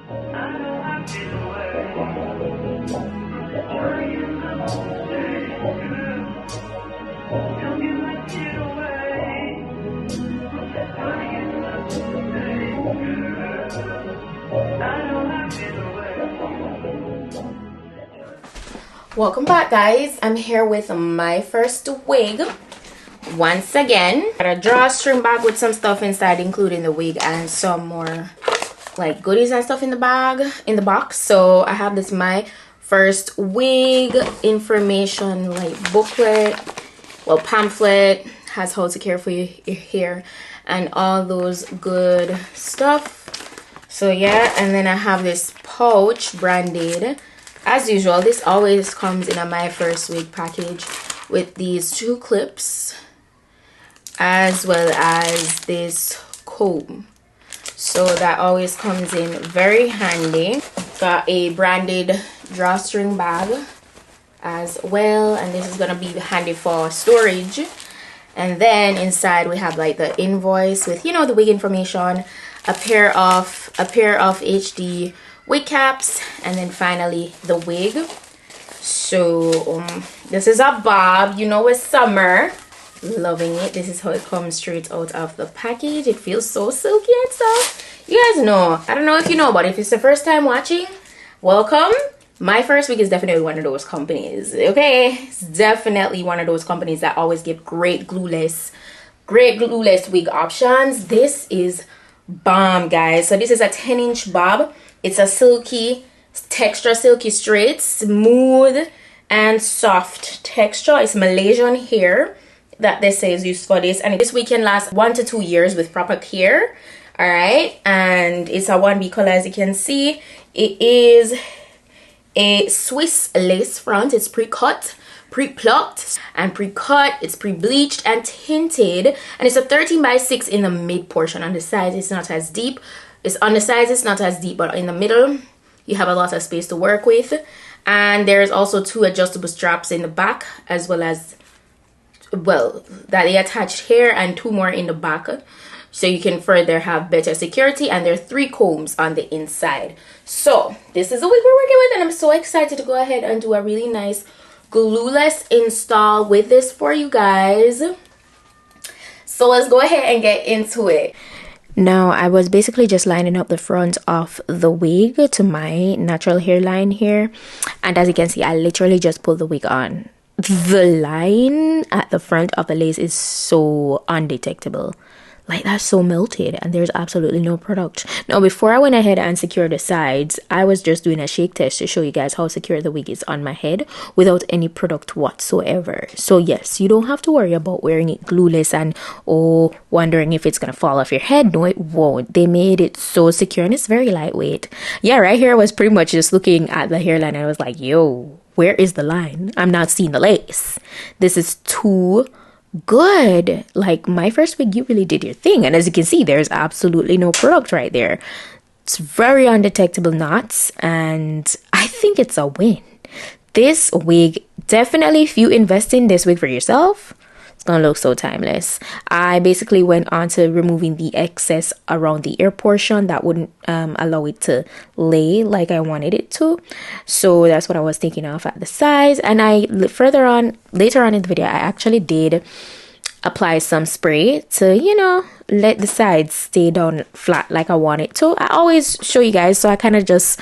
Welcome back, guys. I'm here with my first wig once again. Got a drawstring bag with some stuff inside, including the wig and some more like goodies and stuff in the bag, in the box. So I have this My First Wig information like booklet, well, pamphlet, has how to care for your hair and all those good stuff. So yeah, and then I have this pouch branded. As usual, this always comes in a Myfirstwig package with these 2 clips as well as this comb. So that always comes in very handy. Got a branded drawstring bag as well, and this is gonna be handy for storage. And then inside we have like the invoice with, you know, the wig information, a pair of HD wig caps, and then finally the wig. So this is a bob, you know, it's summer. Loving it. This is how it comes straight out of the package. It feels so silky and stuff. You guys know, I don't know if you know, but if it's the first time watching, welcome. Myfirstwig is definitely one of those companies, okay? It's definitely one of those companies that always give great glueless wig options. This is bomb, guys. So this is a 10-inch bob. It's a silky texture, silky straight, smooth and soft texture. It's Malaysian hair that they say is used for this, and this wig can last 1 to 2 years with proper care. All right, and it's a 1B color. As you can see, it is a Swiss lace front. It's pre-cut, pre-plucked and pre-cut. It's pre-bleached and tinted, and it's a 13x6 in the mid portion. On the sides it's not as deep. It's on the sides, it's not as deep, but in the middle you have a lot of space to work with. And there's also 2 adjustable straps in the back, as well as, well, that they attached here, and 2 more in the back, so you can further have better security. And there are 3 combs on the inside. So this is the wig we're working with, and I'm so excited to go ahead and do a really nice glueless install with this for you guys. So let's go ahead and get into it. Now, I was basically just lining up the front of the wig to my natural hairline here. And as you can see, I literally just pulled the wig on. The line at the front of the lace is so undetectable. Like, that's so melted, and there's absolutely no product. Now, before I went ahead and secured the sides, I was just doing a shake test to show you guys how secure the wig is on my head without any product whatsoever. So yes, you don't have to worry about wearing it glueless and wondering if it's gonna fall off your head. No, it won't. They made it so secure, and it's very lightweight. Yeah, right here I was pretty much just looking at the hairline, and I was like, yo, where is the line? I'm not seeing the lace. This is too good. Like, Myfirstwig, you really did your thing. And as you can see, there's absolutely no product right there. It's very undetectable knots, and I think it's a win. This wig, definitely, if you invest in this wig for yourself, it's gonna look so timeless. I basically went on to removing the excess around the ear portion that wouldn't allow it to lay like I wanted it to. So that's what I was thinking of at the sides. And later on in the video, I actually did apply some spray to, you know, let the sides stay down flat like I want it to. I always show you guys, so I kind of just,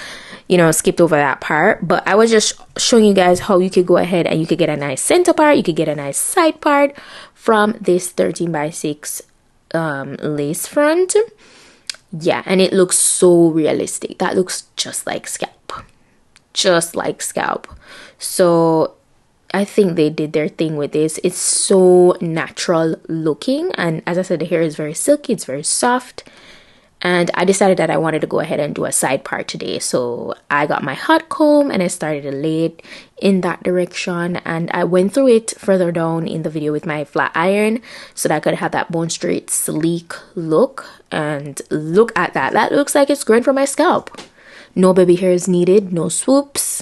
you know, skipped over that part. But I was just showing you guys how you could go ahead and you could get a nice center part, you could get a nice side part from this 13x6 lace front. Yeah, and it looks so realistic. That looks just like scalp, so I think they did their thing with this. It's so natural looking, and as I said, the hair is very silky, it's very soft. And I decided that I wanted to go ahead and do a side part today. So I got my hot comb and I started to lay it in that direction. And I went through it further down in the video with my flat iron so that I could have that bone straight, sleek look. And look at that. That looks like it's growing from my scalp. No baby hairs needed, no swoops.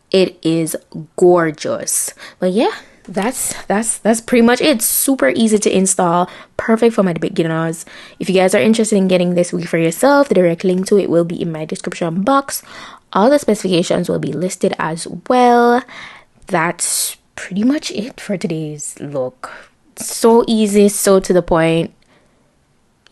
It is gorgeous. But yeah, that's pretty much it. Super easy to install, perfect for my beginners. If you guys are interested in getting this wig for yourself, the direct link to it will be in my description box. All the specifications will be listed as well. That's pretty much it for today's look. So easy, so to the point.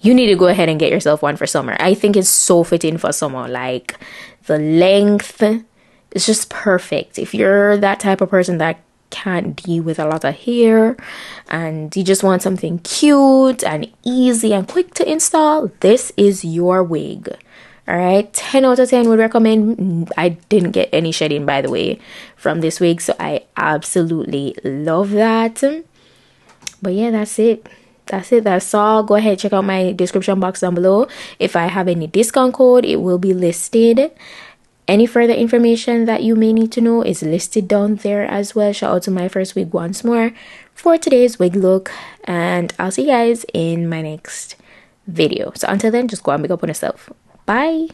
You need to go ahead and get yourself one for summer. I think it's so fitting for summer. Like, the length is just perfect. If you're that type of person that can't deal with a lot of hair and you just want something cute and easy and quick to install, this is your wig. All right, 10 out of 10 would recommend. I didn't get any shedding, by the way, from this wig, so I absolutely love that. But yeah, that's it. That's all. Go ahead, check out my description box down below. If I have any discount code, it will be listed. Any further information that you may need to know is listed down there as well. Shout out to Myfirstwig once more for today's wig look, and I'll see you guys in my next video. So until then, just go and make up on yourself. Bye.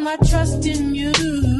I trust in you.